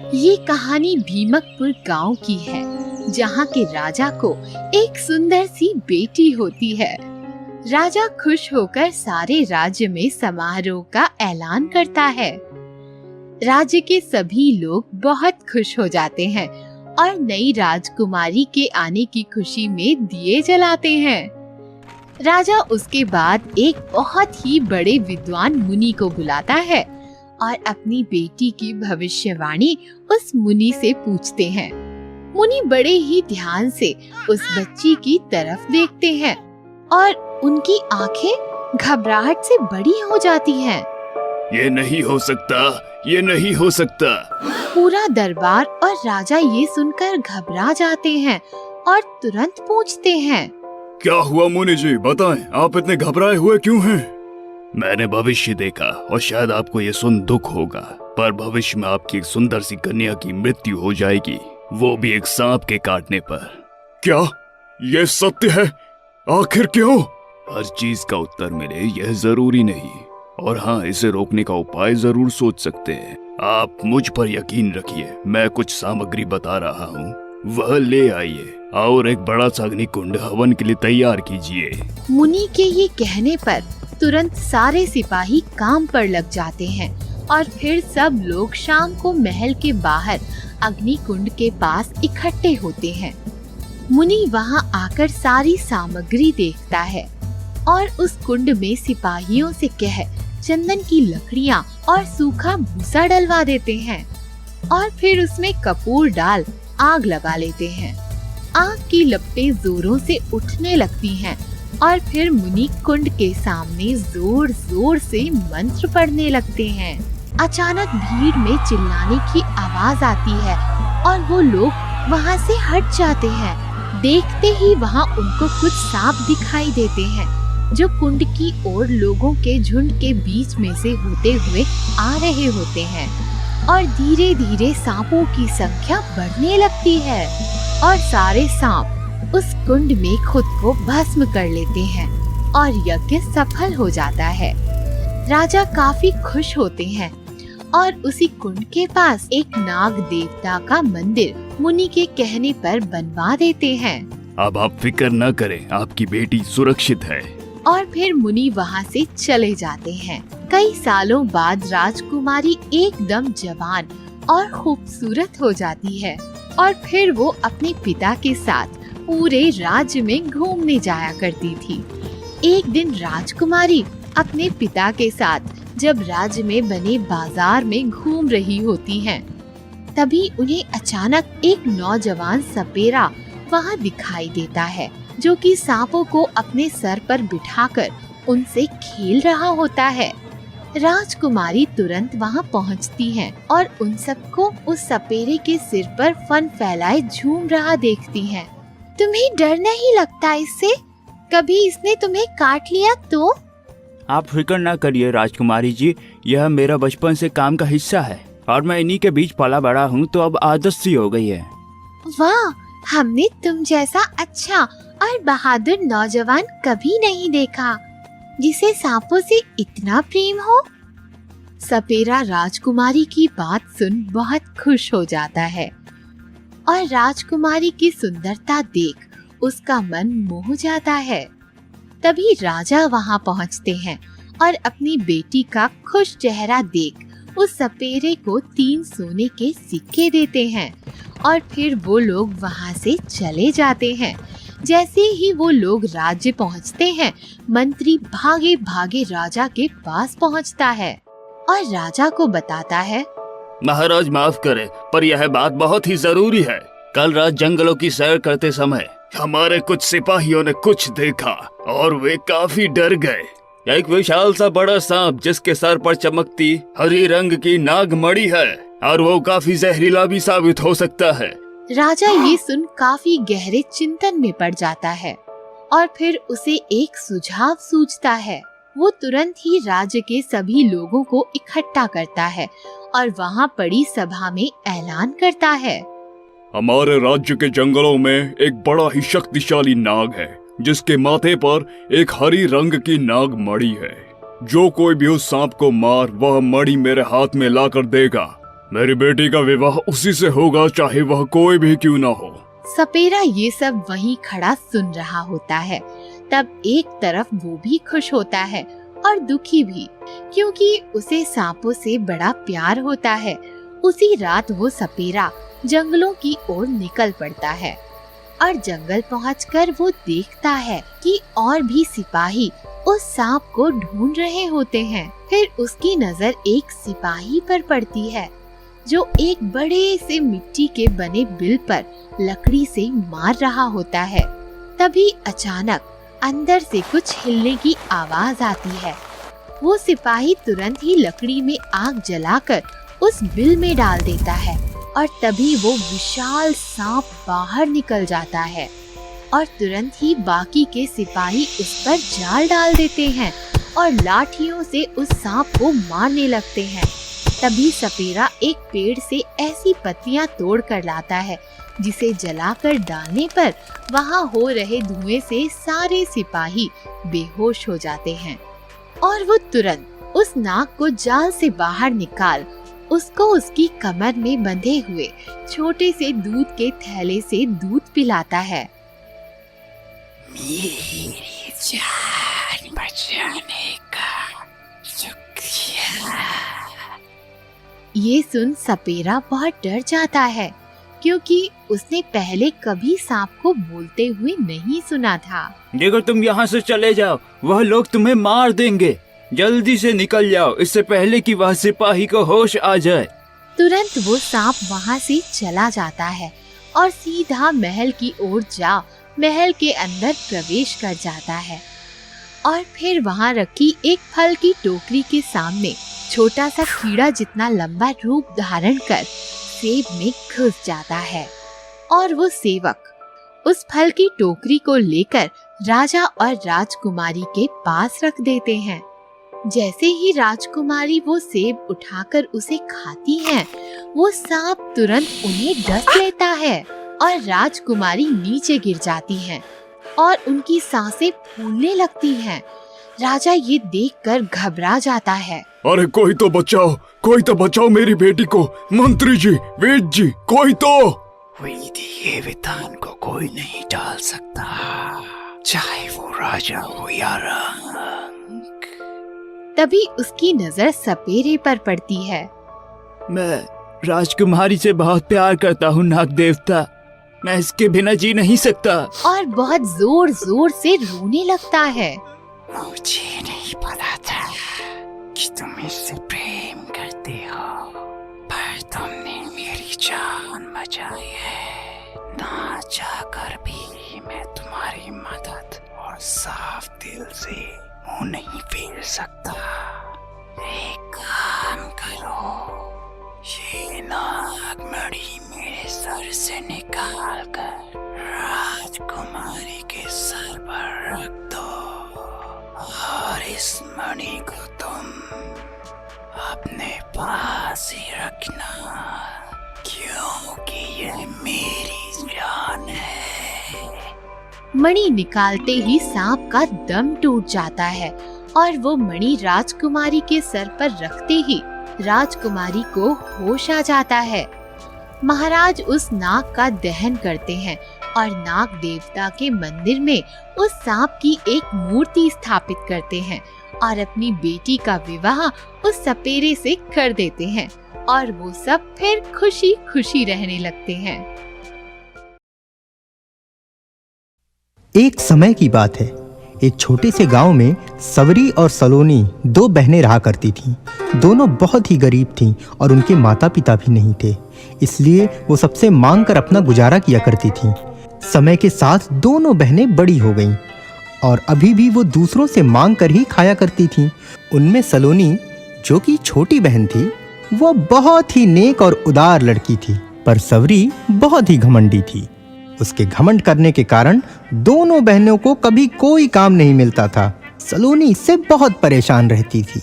ये कहानी भीमकपुर गांव की है, जहाँ के राजा को एक सुंदर सी बेटी होती है। राजा खुश होकर सारे राज्य में समारोह का ऐलान करता है। राज्य के सभी लोग बहुत खुश हो जाते हैं और नई राजकुमारी के आने की खुशी में दिए जलाते हैं। राजा उसके बाद एक बहुत ही बड़े विद्वान मुनि को बुलाता है और अपनी बेटी की भविष्यवाणी उस मुनि से पूछते हैं। मुनि बड़े ही ध्यान से उस बच्ची की तरफ देखते हैं और उनकी आंखें घबराहट से बड़ी हो जाती हैं। ये नहीं हो सकता, ये नहीं हो सकता। पूरा दरबार और राजा ये सुनकर घबरा जाते हैं और तुरंत पूछते हैं, क्या हुआ मुनि जी, बताएं, आप इतने घबराए हुए क्यों हैं? मैंने भविष्य देखा और शायद आपको ये सुन दुख होगा, पर भविष्य में आपकी एक सुंदर सी कन्या की मृत्यु हो जाएगी, वो भी एक सांप के काटने पर। क्या ये सत्य है? आखिर क्यों? हर चीज का उत्तर मिले यह जरूरी नहीं, और हाँ, इसे रोकने का उपाय जरूर सोच सकते हैं। आप मुझ पर यकीन रखिए, मैं कुछ सामग्री बता रहा हूँ, वह ले आइए और एक बड़ा सा अग्निकुंड हवन के लिए तैयार कीजिए। मुनि के ये कहने पर तुरंत सारे सिपाही काम पर लग जाते हैं और फिर सब लोग शाम को महल के बाहर अग्निकुंड के पास इकट्ठे होते हैं। मुनि वहां आकर सारी सामग्री देखता है और उस कुंड में सिपाहियों से कह चंदन की लकड़ियां और सूखा भूसा डलवा देते हैं और फिर उसमें कपूर डाल आग लगा लेते हैं। आग की लपटें जोरों से उठने लगती हैं और फिर मुनि कुंड के सामने जोर जोर से मंत्र पढ़ने लगते हैं। अचानक भीड़ में चिल्लाने की आवाज आती है और वो लोग वहाँ से हट जाते हैं। देखते ही वहाँ उनको कुछ सांप दिखाई देते हैं जो कुंड की ओर लोगों के झुंड के बीच में से होते हुए आ रहे होते हैं और धीरे धीरे सांपों की संख्या बढ़ने लगती है और सारे सांप उस कुंड में खुद को भस्म कर लेते हैं और यज्ञ सफल हो जाता है। राजा काफी खुश होते हैं और उसी कुंड के पास एक नाग देवता का मंदिर मुनि के कहने पर बनवा देते हैं। अब आप फिक्र न करें, आपकी बेटी सुरक्षित है। और फिर मुनि वहाँ से चले जाते हैं। कई सालों बाद राजकुमारी एकदम जवान और खूबसूरत हो जाती है और फिर वो अपने पिता के साथ पूरे राज्य में घूमने जाया करती थी। एक दिन राजकुमारी अपने पिता के साथ जब राज्य में बने बाजार में घूम रही होती हैं, तभी उन्हें अचानक एक नौजवान सपेरा वहाँ दिखाई देता है जो कि सांपों को अपने सर पर बिठाकर उनसे खेल रहा होता है। राजकुमारी तुरंत वहां पहुंचती है और उन सबको उस सपेरे के सिर पर फन फैलाए झूम रहा देखती है। तुम्हें डर नहीं लगता इससे? कभी इसने तुम्हें काट लिया तो? आप फिक्र ना करिए राजकुमारी जी, यह मेरा बचपन से काम का हिस्सा है और मैं इन्हीं के बीच पला बड़ा हूँ, तो अब आदत सी हो गई है। वाह, हमने तुम जैसा अच्छा और बहादुर नौजवान कभी नहीं देखा जिसे सांपों से इतना प्रेम हो। सपेरा राजकुमारी की बात सुन बहुत खुश हो जाता है और राजकुमारी की सुंदरता देख उसका मन मोह जाता है। तभी राजा वहां पहुंचते हैं और अपनी बेटी का खुश चेहरा देख उस सपेरे को 3 सोने के सिक्के देते हैं और फिर वो लोग वहां से चले जाते हैं। जैसे ही वो लोग राज्य पहुंचते हैं, मंत्री भागे भागे राजा के पास पहुंचता है और राजा को बताता है, महाराज माफ करें, पर यह बात बहुत ही जरूरी है। कल रात जंगलों की सैर करते समय हमारे कुछ सिपाहियों ने कुछ देखा और वे काफी डर गए। एक विशाल सा बड़ा सांप जिसके सर पर चमकती हरी रंग की नाग मणि है और वो काफी जहरीला भी साबित हो सकता है। राजा ये सुन काफी गहरे चिंतन में पड़ जाता है और फिर उसे एक सुझाव सूझता है। वो तुरंत ही राज्य के सभी लोगों को इकट्ठा करता है और वहाँ पड़ी सभा में ऐलान करता है, हमारे राज्य के जंगलों में एक बड़ा ही शक्तिशाली नाग है जिसके माथे पर एक हरी रंग की नाग मणि है। जो कोई भी उस सांप को मार वह मणि मेरे हाथ में लाकर देगा मेरी बेटी का विवाह उसी से होगा, चाहे वह कोई भी क्यों ना हो। सपेरा ये सब वहीं खड़ा सुन रहा होता है। तब एक तरफ वो भी खुश होता है और दुखी भी, क्योंकि उसे सांपों से बड़ा प्यार होता है। उसी रात वो सपेरा जंगलों की ओर निकल पड़ता है और जंगल पहुंचकर वो देखता है कि और भी सिपाही उस सांप को ढूंढ रहे होते हैं। फिर उसकी नजर एक सिपाही पर पड़ती है जो एक बड़े से मिट्टी के बने बिल पर लकड़ी से मार रहा होता है। तभी अचानक अंदर से कुछ हिलने की आवाज आती है। वो सिपाही तुरंत ही लकड़ी में आग जलाकर उस बिल में डाल देता है और तभी वो विशाल सांप बाहर निकल जाता है और तुरंत ही बाकी के सिपाही उस पर जाल डाल देते हैं और लाठियों से उस सांप को मारने लगते हैं। तभी सपेरा एक पेड़ से ऐसी पत्तियां तोड़ कर लाता है जिसे जलाकर डालने पर वहां हो रहे धुएं से सारे सिपाही बेहोश हो जाते हैं और वो तुरंत उस नाग को जाल से बाहर निकाल उसको उसकी कमर में बंधे हुए छोटे से दूध के थैले से दूध पिलाता है। मेरी जान बचाने का शुक्रिया। ये सुन सपेरा बहुत डर जाता है, क्योंकि उसने पहले कभी सांप को बोलते हुए नहीं सुना था। देखो, तुम यहाँ से चले जाओ, वह लोग तुम्हें मार देंगे। जल्दी से निकल जाओ, इससे पहले कि वह सिपाही को होश आ जाए। तुरंत वो सांप वहाँ से चला जाता है और सीधा महल की ओर जा महल के अंदर प्रवेश कर जाता है और फिर वहाँ रखी एक फल की टोकरी के सामने छोटा सा कीड़ा जितना लंबा रूप धारण कर सेब में घुस जाता है और वो सेवक उस फल की टोकरी को लेकर राजा और राजकुमारी के पास रख देते हैं। जैसे ही राजकुमारी वो सेब उठाकर उसे खाती है, वो सांप तुरंत उन्हें डस लेता है और राजकुमारी नीचे गिर जाती हैं और उनकी सांसें फूलने लगती हैं। राजा ये देखकर घबरा जाता है। अरे कोई तो बचाओ मेरी बेटी को, मंत्री जी, वैद्य जी, कोई तो। ये विधान को कोई नहीं टाल सकता, चाहे वो राजा हो या रंक। तभी उसकी नजर सपेरे पर पड़ती है। मैं राजकुमारी से बहुत प्यार करता हूँ नाग देवता, मैं इसके बिना जी नहीं सकता। और बहुत जोर जोर से रोने लगता है। मुझे नहीं पता था कि तुम इससे प्रेम करते हो, पर तुमने मेरी जान बचाई है। ना चाहकर भी मैं तुम्हारी मदद और साफ दिल से मुंह नहीं फेर सकता। एक काम करो, ये नागमणि मेरे सर से निकाल कर राजकुमारी के सर पर रख दो और इस मणि को तुम अपने पास ही रखना, क्योंकि ये मेरी जान है। मणि निकालते ही सांप का दम टूट जाता है और वो मणि राजकुमारी के सर पर रखते ही राजकुमारी को होश आ जाता है। महाराज उस नाग का दहन करते हैं और नाग देवता के मंदिर में उस सांप की एक मूर्ति स्थापित करते हैं और अपनी बेटी का विवाह उस सपेरे से कर देते हैं और वो सब फिर खुशी खुशी रहने लगते हैं। एक समय की बात है, एक छोटे से गांव में सवरी और सलोनी दो बहनें रहा करती थीं। दोनों बहुत ही गरीब थीं और उनके माता पिता भी नहीं थे, इसलिए वो सबसे मांग कर अपना गुजारा किया करती थीं। समय के साथ दोनों बहनें बड़ी हो गईं और अभी भी वो दूसरों से मांग कर ही खाया करती थीं। उनमें सलोनी, जो कि छोटी बहन थी, वो बहुत ही नेक और उदार लड़की थी, पर सवरी बहुत ही घमंडी थी। उसके घमंड करने के कारण दोनों बहनों को कभी कोई काम नहीं मिलता था। सलोनी इससे बहुत परेशान रहती थी।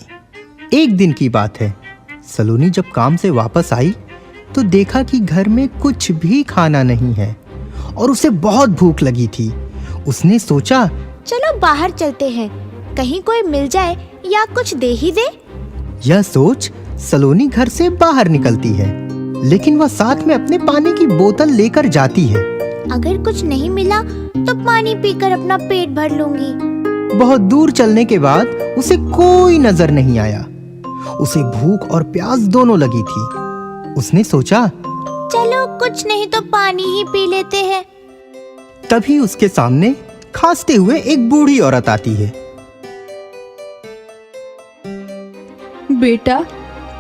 एक दिन की बात है, सलोनी जब काम से वापस आई तो देखा कि घर में कुछ भी खाना नहीं है और उसे बहुत भूख लगी थी। उसने सोचा, चलो बाहर चलते हैं, कहीं कोई मिल जाए या कुछ दे ही दे। यह सोच सलोनी घर से बाहर निकलती है, लेकिन वह साथ में अपने पानी की बोतल लेकर जाती है। अगर कुछ नहीं मिला तो पानी पीकर अपना पेट भर लूंगी। बहुत दूर चलने के बाद उसे कोई नजर नहीं आया। उसे भूख और प्यास दोनों लगी थी। उसने सोचा, चलो कुछ नहीं तो पानी ही पी लेते हैं। तभी उसके सामने खांसते हुए एक बूढ़ी औरत आती है। बेटा,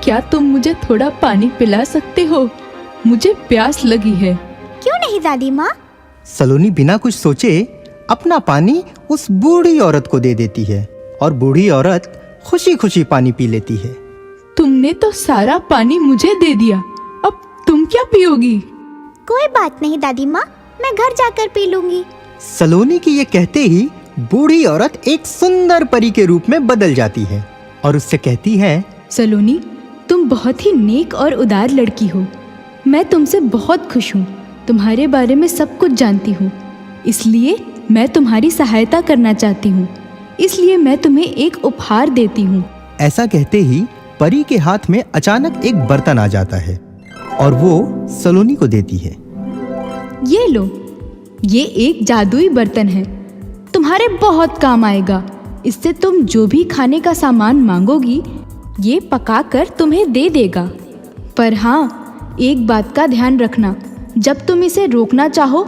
क्या तुम मुझे थोड़ा पानी पिला सकते हो? मुझे प्यास लगी है। क्यों नहीं दादी माँ। सलोनी बिना कुछ सोचे अपना पानी उस बूढ़ी औरत को दे देती है और बूढ़ी औरत खुशी खुशी पानी पी लेती है। तुमने तो सारा पानी मुझे दे दिया, अब तुम क्या पियोगी? कोई बात नहीं दादी माँ, मैं घर जाकर पी लूंगी। सलोनी की ये कहते ही बूढ़ी औरत एक सुंदर परी के रूप में बदल जाती है और उससे कहती है, सलोनी, तुम बहुत ही नेक और उदार लड़की हो। मैं तुमसे बहुत खुश हूँ। तुम्हारे बारे में सब कुछ जानती हूँ, इसलिए मैं तुम्हारी सहायता करना चाहती हूँ। इसलिए मैं तुम्हें एक उपहार देती हूँ। ऐसा कहते ही परी के हाथ में अचानक एक बर्तन आ जाता है और वो सलोनी को देती है। ये लो, ये एक जादुई बर्तन है, तुम्हारे बहुत काम आएगा। इससे तुम जो भी खाने का सामान मांगोगी, ये पकाकर तुम्हें दे देगा। पर हाँ, एक बात का ध्यान रखना, जब तुम इसे रोकना चाहो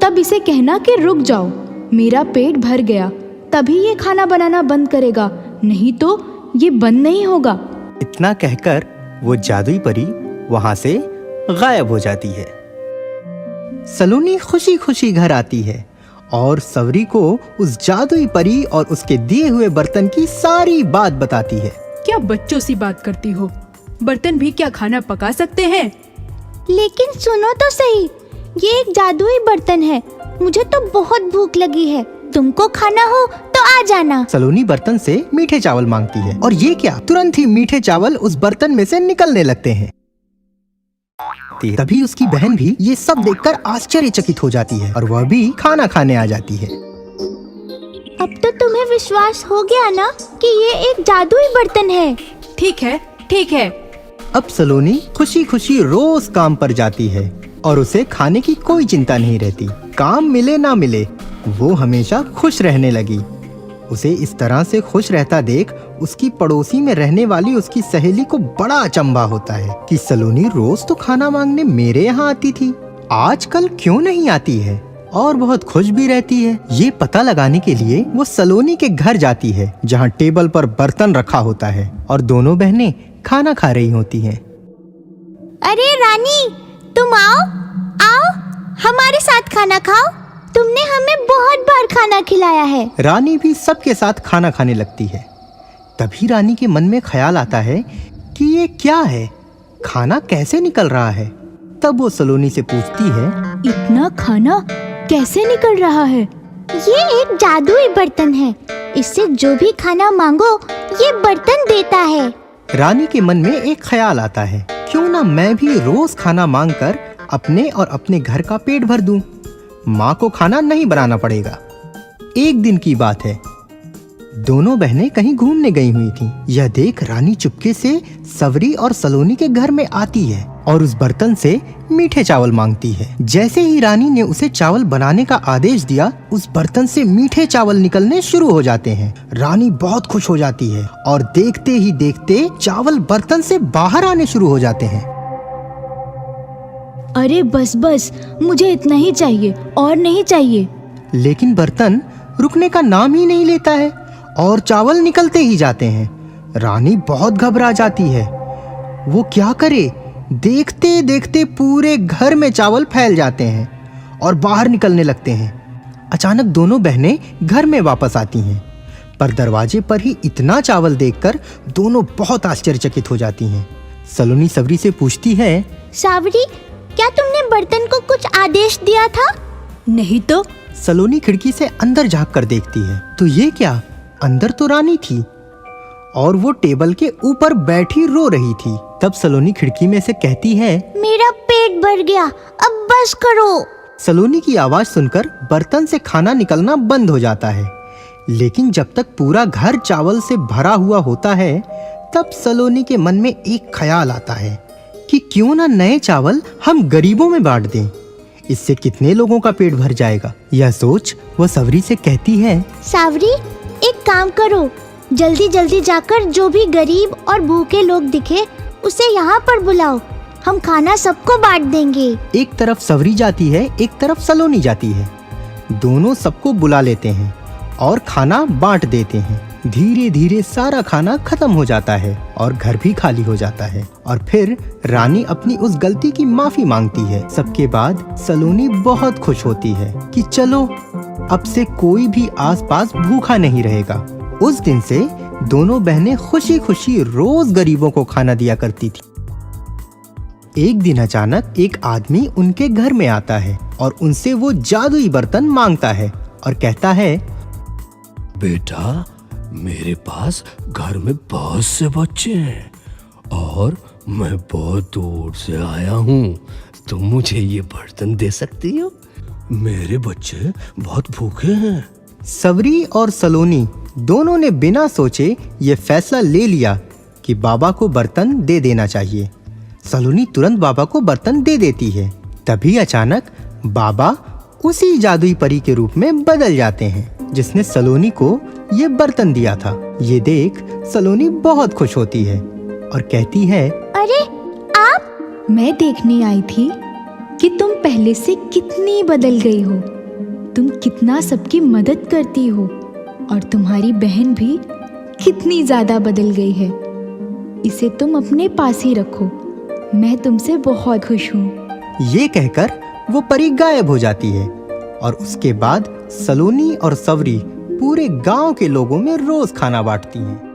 तब इसे कहना कि रुक जाओ, मेरा पेट भर गया, तभी ये खाना बनाना बंद करेगा, नहीं तो ये बंद नहीं होगा। इतना कहकर वो जादुई परी वहां से गायब हो जाती है। सलोनी खुशी खुशी घर आती है और सवरी को उस जादुई परी और उसके दिए हुए बर्तन की सारी बात बताती है। क्या बच्चों सी बात करती हो? बर्तन भी क्या खाना पका सकते हैं? लेकिन सुनो तो सही, ये एक जादुई बर्तन है। मुझे तो बहुत भूख लगी है, तुमको खाना हो तो आ जाना। सलोनी बर्तन से मीठे चावल मांगती है और ये क्या, तुरंत ही मीठे चावल उस बर्तन में से निकलने लगते हैं। तभी उसकी बहन भी ये सब देखकर आश्चर्यचकित हो जाती है और वह भी खाना खाने आ जाती है। अब तो तुम्हें विश्वास हो गया ना कि ये एक जादुई बर्तन है। ठीक है, ठीक है। अब सलोनी खुशी खुशी रोज काम पर जाती है और उसे खाने की कोई चिंता नहीं रहती। काम मिले ना मिले, वो हमेशा खुश रहने लगी। उसे इस तरह से खुश रहता देख उसकी पड़ोसी में रहने वाली उसकी सहेली को बड़ा अचंभा होता है कि सलोनी रोज तो खाना मांगने मेरे यहाँ आती थी, आजकल क्यों नहीं आती है, और बहुत खुश भी रहती है। ये पता लगाने के लिए वो सलोनी के घर जाती है जहाँ टेबल पर बर्तन रखा होता है और दोनों बहनें खाना खा रही होती हैं। अरे रानी, तुम आओ आओ, हमारे साथ खाना खाओ। तुमने हमें बहुत बार खाना खिलाया है। रानी भी सबके साथ खाना खाने लगती है। तभी रानी के मन में ख्याल आता है कि ये क्या है, खाना कैसे निकल रहा है। तब वो सलोनी से पूछती है, इतना खाना कैसे निकल रहा है? ये एक जादुई बर्तन है, इससे जो भी खाना मांगो ये बर्तन देता है। रानी के मन में एक ख्याल आता है, क्यों ना मैं भी रोज खाना मांगकर अपने और अपने घर का पेट भर दूं। माँ को खाना नहीं बनाना पड़ेगा। एक दिन की बात है, दोनों बहनें कहीं घूमने गई हुई थीं। यह देख रानी चुपके से सवरी और सलोनी के घर में आती है और उस बर्तन से मीठे चावल मांगती है। जैसे ही रानी ने उसे चावल बनाने का आदेश दिया, उस बर्तन से मीठे चावल निकलने शुरू हो जाते हैं। रानी बहुत खुश हो जाती है और देखते ही देखते चावल बर्तन से बाहर आने शुरू हो जाते हैं। अरे बस बस, मुझे इतना ही चाहिए और नहीं चाहिए। लेकिन बर्तन रुकने का नाम ही नहीं लेता है और चावल निकलते ही जाते हैं। रानी बहुत घबरा जाती है। वो क्या करे, देखते देखते पूरे घर में चावल फैल जाते हैं और बाहर निकलने लगते हैं। अचानक दोनों बहनें घर में वापस आती हैं, पर दरवाजे पर ही इतना चावल देखकर दोनों बहुत आश्चर्यचकित हो जाती हैं। सलोनी सवरी से पूछती है, सावरी, क्या तुमने बर्तन को कुछ आदेश दिया था? नहीं तो। सलोनी खिड़की से अंदर झांक कर देखती है तो ये क्या, अंदर तो रानी थी और वो टेबल के ऊपर बैठी रो रही थी। तब सलोनी खिड़की में से कहती है, मेरा पेट भर गया, अब बस करो। सलोनी की आवाज सुनकर बर्तन से खाना निकलना बंद हो जाता है। लेकिन जब तक पूरा घर चावल से भरा हुआ होता है तब सलोनी के मन में एक ख्याल आता है कि क्यों ना नए चावल हम गरीबों में बांट दें। इससे कितने लोगों का पेट भर जाएगा। यह सोच वो सवरी से कहती है, सावरी, एक काम करो, जल्दी जल्दी जाकर जो भी गरीब और भूखे लोग दिखे उसे यहाँ पर बुलाओ, हम खाना सबको बांट देंगे। एक तरफ सवरी जाती है, एक तरफ सलोनी जाती है। दोनों सबको बुला लेते हैं और खाना बांट देते हैं। धीरे धीरे सारा खाना खत्म हो जाता है और घर भी खाली हो जाता है। और फिर रानी अपनी उस गलती की माफी मांगती है। सबके बाद सलोनी बहुत खुश होती है कि चलो अब से कोई भी आसपास भूखा नहीं रहेगा। उस दिन से दोनों बहनें खुशी खुशी रोज गरीबों को खाना दिया करती थी। एक दिन अचानक एक आदमी उनके घर में आता है और उनसे वो जादुई बर्तन मांगता है और कहता है, बेटा, मेरे पास घर में बहुत से बच्चे हैं और मैं बहुत दूर से आया हूँ। तुम मुझे ये बर्तन दे सकती हो? मेरे बच्चे बहुत भूखे हैं। सवरी और सलोनी दोनों ने बिना सोचे ये फैसला ले लिया कि बाबा को बर्तन दे देना चाहिए। सलोनी तुरंत बाबा को बर्तन दे देती है। तभी अचानक बाबा उसी जादुई परी के रूप में बदल जाते हैं जिसने सलोनी को ये बर्तन दिया था। ये देख सलोनी बहुत खुश होती है और कहती है, अरे आप? मैं देखने आई थी कि तुम पहले से कितनी बदल गई हो। तुम कितना सबकी मदद करती हो और तुम्हारी बहन भी कितनी ज्यादा बदल गई है। इसे तुम अपने पास ही रखो, मैं तुमसे बहुत खुश हूँ। ये कहकर वो परी गायब हो जाती है और उसके बाद सलोनी और सवरी पूरे गांव के लोगों में रोज खाना बांटती हैं।